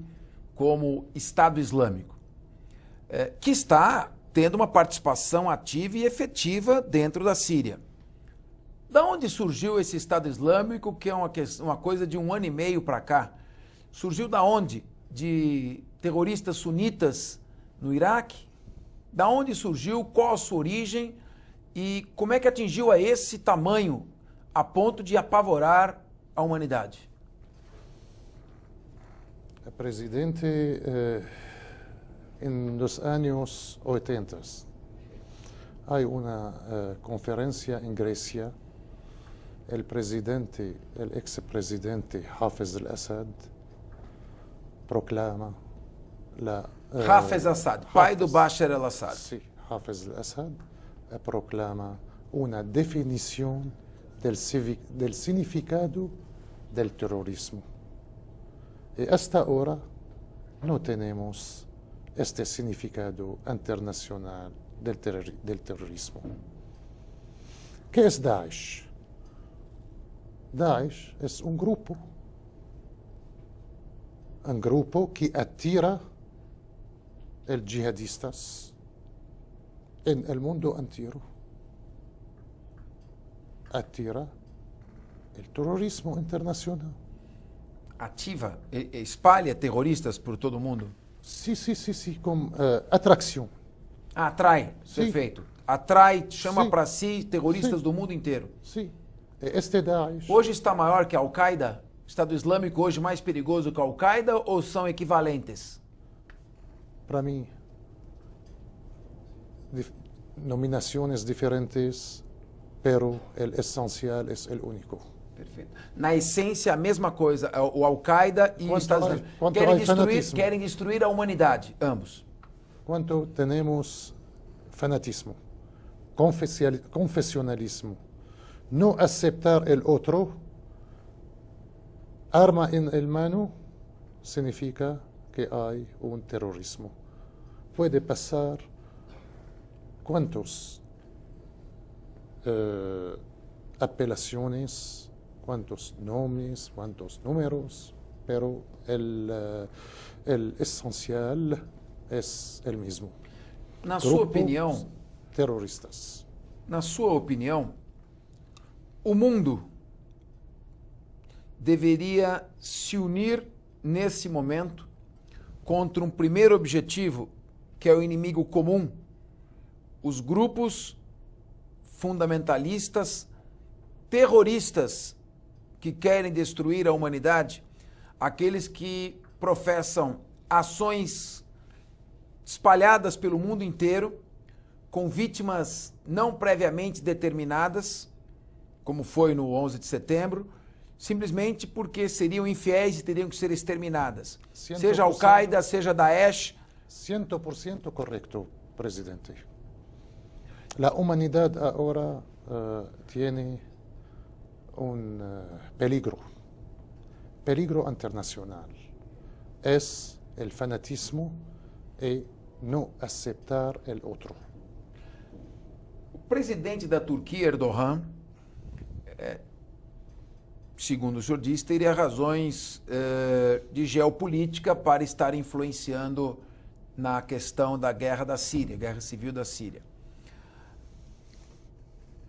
como Estado Islâmico, que está tendo uma participação ativa e efetiva dentro da Síria. Da onde surgiu esse Estado Islâmico, que é uma coisa de 1 ano e meio para cá? Surgiu da onde? De terroristas sunitas no Iraque? Da onde surgiu? Qual a sua origem? E como é que atingiu a esse tamanho a ponto de apavorar a humanidade? O presidente, nos anos 80, há uma conferência em Grécia. O ex-presidente Hafez al-Assad proclama Hafez al-Assad, pai do Bashar al-Assad. Sim, Hafez al-Assad proclama uma definição do significado do terrorismo. E esta hora não temos este significado internacional do terrorismo. O que é Daesh? Daesh é um grupo que atira os jihadistas no mundo inteiro. Atira o terrorismo internacional. Ativa, espalha terroristas por todo o mundo? Sim, como atração. Atrai, Sim. Perfeito. Atrai, chama Sim. para si terroristas Sim. do mundo inteiro. Sim. Este Daesh. Hoje está maior que a Al-Qaeda? Estado Islâmico hoje mais perigoso que a Al-Qaeda ou são equivalentes? Para mim, nominações diferentes, pero o essencial é o único. Perfeito. Na essência, a mesma coisa, o Al-Qaeda e o Estado Islâmico. Querem destruir a humanidade, ambos. Quanto temos fanatismo, confessionalismo, não aceitar o outro, arma em mano, significa que há terrorismo. Pode passar quantos apelações, quantos nomes, quantos números, pero el essencial é o mesmo. Na sua opinião, terroristas. Na sua opinião, o mundo deveria se unir nesse momento contra um primeiro objetivo, que é o inimigo comum, os grupos fundamentalistas, terroristas que querem destruir a humanidade, aqueles que professam ações espalhadas pelo mundo inteiro, com vítimas não previamente determinadas, como foi no 11 de setembro, simplesmente porque seriam infiéis e teriam que ser exterminadas. 100%. Seja Al-Qaeda, seja Daesh. 100% correto, presidente. La humanidad ahora tiene un peligro internacional. Es el fanatismo y no aceptar el otro. O presidente da Turquia, Erdogan, segundo o senhor disse, teria razões de geopolítica para estar influenciando na questão da guerra da Síria, guerra civil da Síria.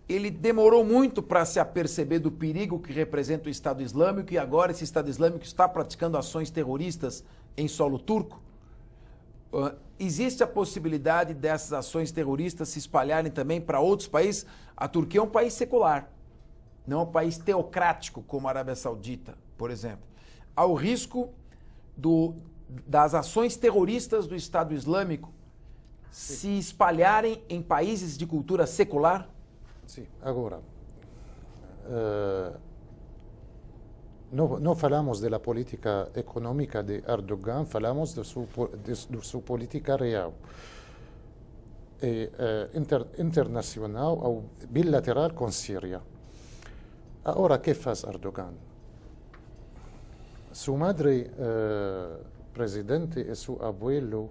Ele demorou muito para se aperceber do perigo que representa o Estado Islâmico e agora esse Estado Islâmico está praticando ações terroristas em solo turco? Existe a possibilidade dessas ações terroristas se espalharem também para outros países? A Turquia é um país secular, não é um país teocrático como a Arábia Saudita, por exemplo. Há o risco das ações terroristas do Estado Islâmico se espalharem em países de cultura secular? Sim, agora, não falamos da política econômica de Erdogan, falamos de sua política real, internacional ou bilateral com Síria. Agora, o que faz Erdogan? Sua madre, presidente, e seu abuelo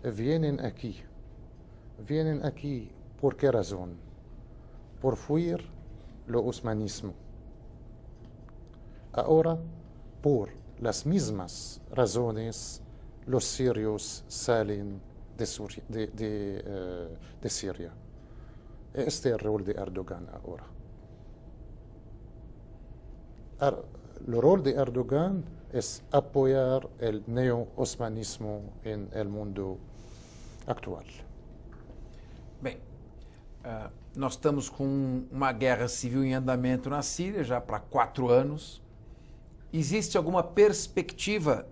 vêm aqui. Vêm aqui por que razão? Por fuir lo osmanismo. Ahora, por las mismas razones, los sirios salen de Siria. Este es el rol de Erdogan ahora. El rol de Erdogan es apoyar el neo-osmanismo en el mundo actual. Bem, nós estamos com uma guerra civil em andamento na Síria já para 4 anos. Existe alguma perspectiva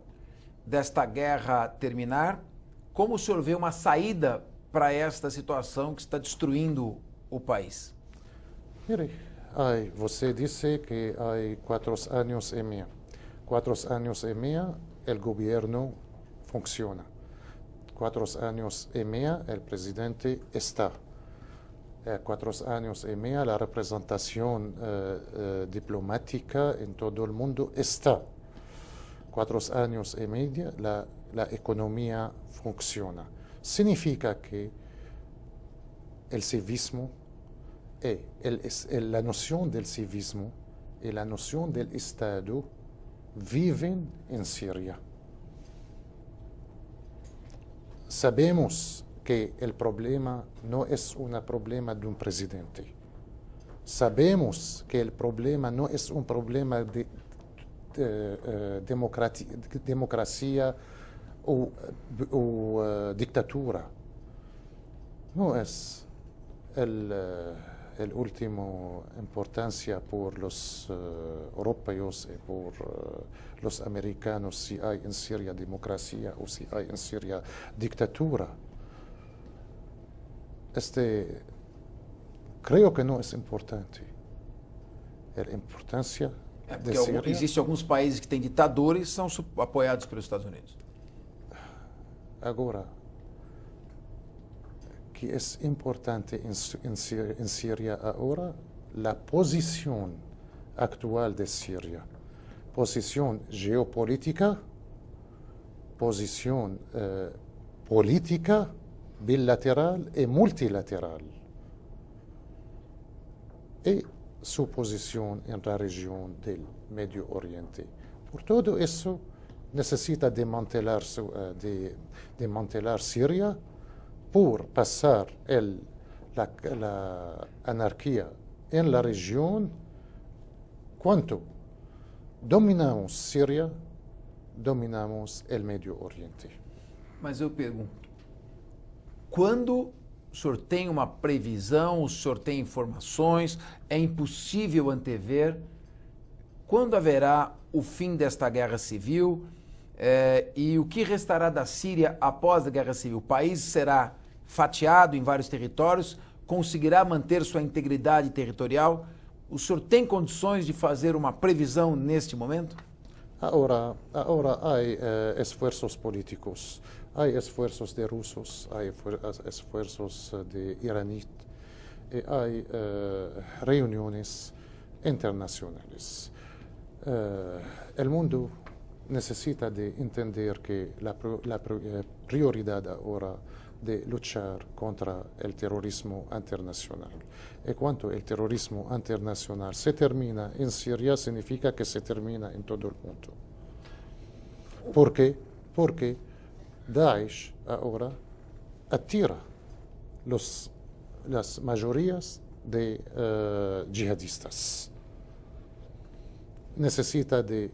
desta guerra terminar? Como o senhor vê uma saída para esta situação que está destruindo o país? Mire, você disse que há 4 anos e meio. 4 anos e meio, o governo funciona. 4 anos e meio, o presidente está. 4 anos e meio, a representação diplomática em todo o mundo está. 4 anos e meio, a economia funciona. Significa que o civismo a noção do civismo e a noção do Estado vivem em Síria. Sabemos que o problema não é problema de presidente. Sabemos que o problema não é problema de democracia ou dictadura. Não é a última importância por os europeus e por os americanos se há em Síria democracia ou se há em Síria dictadura. Creio que não é importante. A importância de Síria... Existem alguns países que têm ditadores e são apoiados pelos Estados Unidos. Agora, que é importante em Síria agora, a posição atual de Síria. Posição geopolítica, posição política, bilateral e multilateral. E sua posição na região do Médio Oriente. Por tudo isso, necessita desmantelar Síria por passar a anarquia na região. Quando dominamos Síria, dominamos o Médio Oriente. Mas eu pergunto, quando o senhor tem uma previsão, o senhor tem informações, é impossível antever, quando haverá o fim desta guerra civil e o que restará da Síria após a guerra civil? O país será fatiado em vários territórios, conseguirá manter sua integridade territorial? O senhor tem condições de fazer uma previsão neste momento? Ahora hay esfuerzos políticos, hay esfuerzos de rusos, hay esfuerzos de iraníes, hay reuniones internacionales. El mundo necesita de entender que la prioridad ahora de luchar contra el terrorismo internacional. Y cuando el terrorismo internacional se termina en Siria, significa que se termina en todo el mundo. ¿Por qué? Porque Daesh ahora atira las mayorías de yihadistas. Necesita de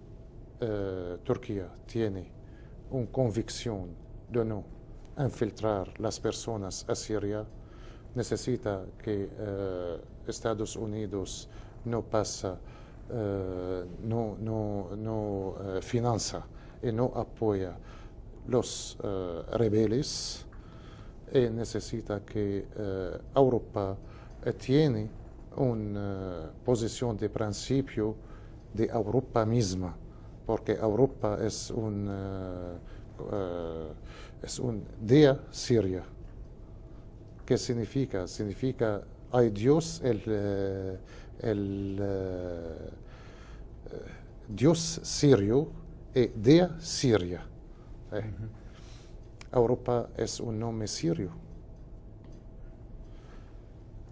Turquía tiene una convicción de no infiltrar las personas a Siria, necesita que Estados Unidos no pasa, no financia y no apoya los rebeldes, y necesita que Europa tiene una posición de principio de Europa misma, porque Europa es un día Siria. ¿Qué significa? Significa hay Dios, Dios sirio y día Siria. Europa es un nombre sirio.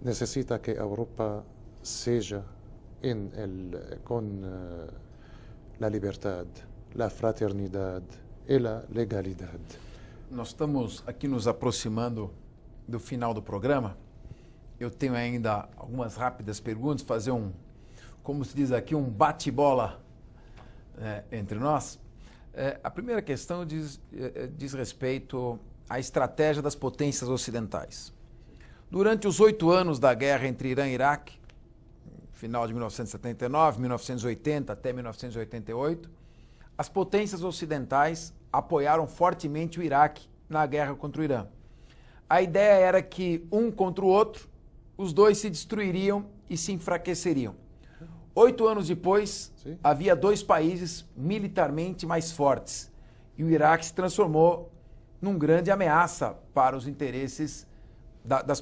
Necesita que Europa sea con la libertad, la fraternidad e la legalidade. Nós estamos aqui nos aproximando do final do programa. Eu tenho ainda algumas rápidas perguntas, fazer como se diz aqui, um bate-bola entre nós. A primeira questão diz respeito à estratégia das potências ocidentais. Durante os 8 anos da guerra entre Irã e Iraque, final de 1979, 1980 até 1988, as potências ocidentais apoiaram fortemente o Iraque na guerra contra o Irã. A ideia era que, um contra o outro, os dois se destruiriam e se enfraqueceriam. 8 anos depois, Sim. havia 2 países militarmente mais fortes e o Iraque se transformou num grande ameaça para os interesses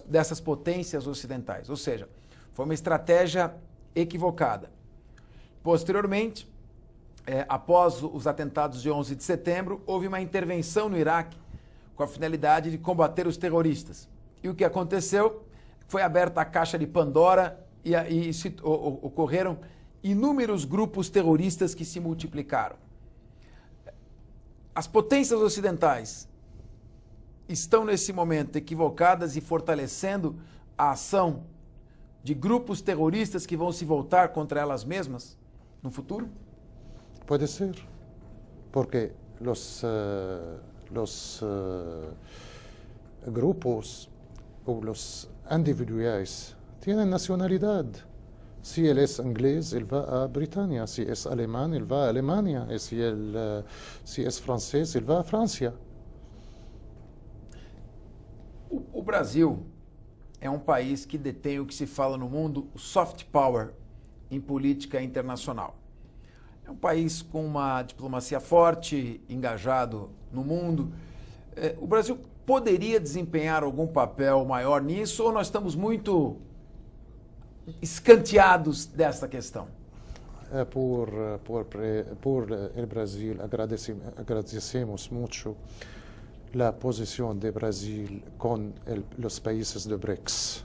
dessas potências ocidentais. Ou seja, foi uma estratégia equivocada. Posteriormente, após os atentados de 11 de setembro, houve uma intervenção no Iraque com a finalidade de combater os terroristas. E o que aconteceu? Foi aberta a caixa de Pandora e ocorreram inúmeros grupos terroristas que se multiplicaram. As potências ocidentais estão nesse momento equivocadas e fortalecendo a ação de grupos terroristas que vão se voltar contra elas mesmas no futuro? Puede ser, porque los grupos o los individuales tienen nacionalidad. Si él es inglés, él va a Britania. Si es alemán, él va a Alemania. Y si es francés, él va a Francia. O Brasil é um país que detém o que se fala no mundo, o soft power em política internacional. É um país com uma diplomacia forte, engajado no mundo. O Brasil poderia desempenhar algum papel maior nisso ou nós estamos muito escanteados dessa questão? Por el Brasil agradecemos mucho la posición de Brasil con los países de BRICS.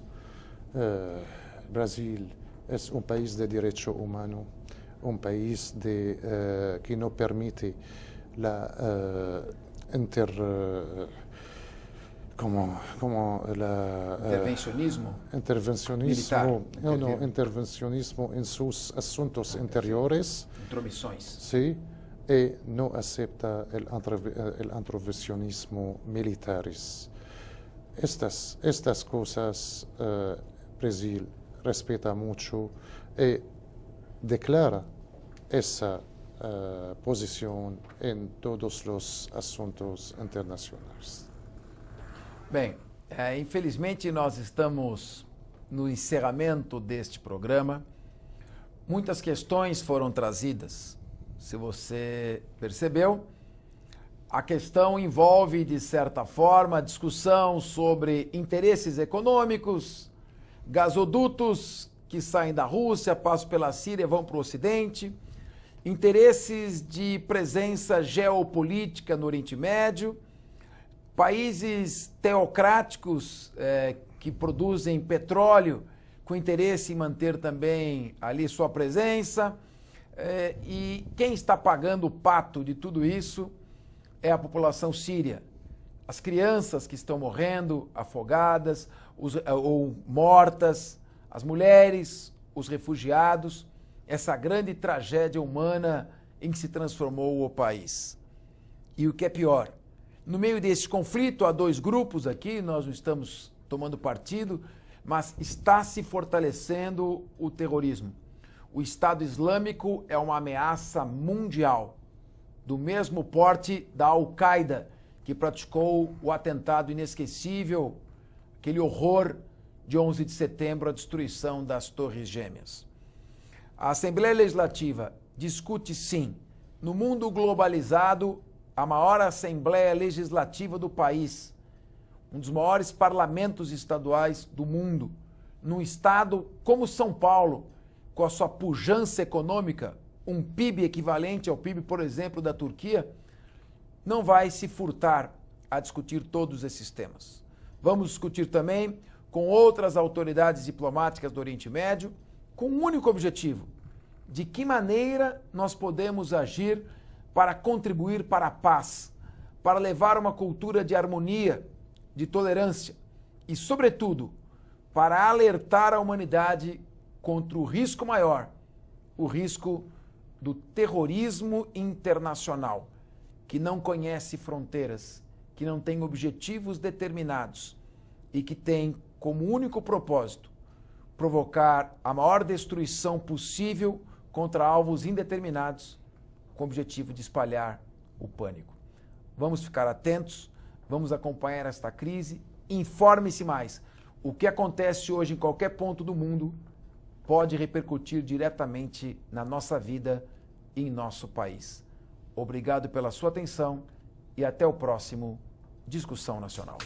Brasil es un país de derecho humano, un país que no permite la intervencionismo en sus asuntos interiores. Intromisiones. Sí, y no acepta el intervencionismo militares. Estas cosas Brasil respeta mucho y declara esa posición en todos los asuntos internacionales. Bem, infelizmente nós estamos no encerramento deste programa. Muitas questões foram trazidas se você percebeu. A questão envolve, de certa forma, discussão sobre interesses econômicos, gasodutos que saem da Rússia, passam pela Síria, vão para o Ocidente, interesses de presença geopolítica no Oriente Médio, países teocráticos que produzem petróleo com interesse em manter também ali sua presença. E quem está pagando o pato de tudo isso é a população síria. As crianças que estão morrendo, afogadas ou mortas, as mulheres, os refugiados, essa grande tragédia humana em que se transformou o país. E o que é pior, no meio desse conflito há dois grupos aqui, nós não estamos tomando partido, mas está se fortalecendo o terrorismo. O Estado Islâmico é uma ameaça mundial, do mesmo porte da Al-Qaeda, que praticou o atentado inesquecível, aquele horror de 11 de setembro, a destruição das Torres Gêmeas. A Assembleia Legislativa discute, sim, no mundo globalizado, a maior Assembleia Legislativa do país, um dos maiores parlamentos estaduais do mundo, num estado como São Paulo, com a sua pujança econômica, um PIB equivalente ao PIB, por exemplo, da Turquia, não vai se furtar a discutir todos esses temas. Vamos discutir também com outras autoridades diplomáticas do Oriente Médio, com um único objetivo: de que maneira nós podemos agir para contribuir para a paz, para levar uma cultura de harmonia, de tolerância e, sobretudo, para alertar a humanidade contra o risco maior, o risco do terrorismo internacional, que não conhece fronteiras, que não tem objetivos determinados e que tem como único propósito provocar a maior destruição possível contra alvos indeterminados, com o objetivo de espalhar o pânico. Vamos ficar atentos, vamos acompanhar esta crise, informe-se mais. O que acontece hoje em qualquer ponto do mundo pode repercutir diretamente na nossa vida e em nosso país. Obrigado pela sua atenção e até o próximo Discussão Nacional.